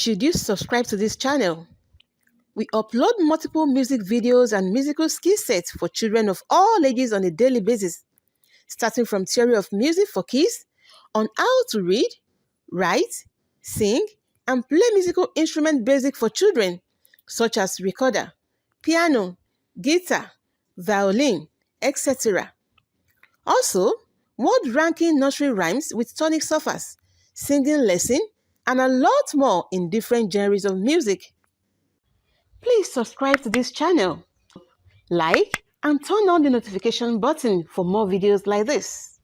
should you subscribe to this channel? We upload multiple music videos and musical skill sets for children of all ages on a daily basis, starting from theory of music for kids on how to read, write, sing, and play musical instrument basic for children, such as recorder, piano, guitar, violin, etc. Also, word-ranking nursery rhymes with tonic solfas, singing lesson, and a lot more in different genres of music. Please subscribe to this channel, like, and turn on the notification button for more videos like this.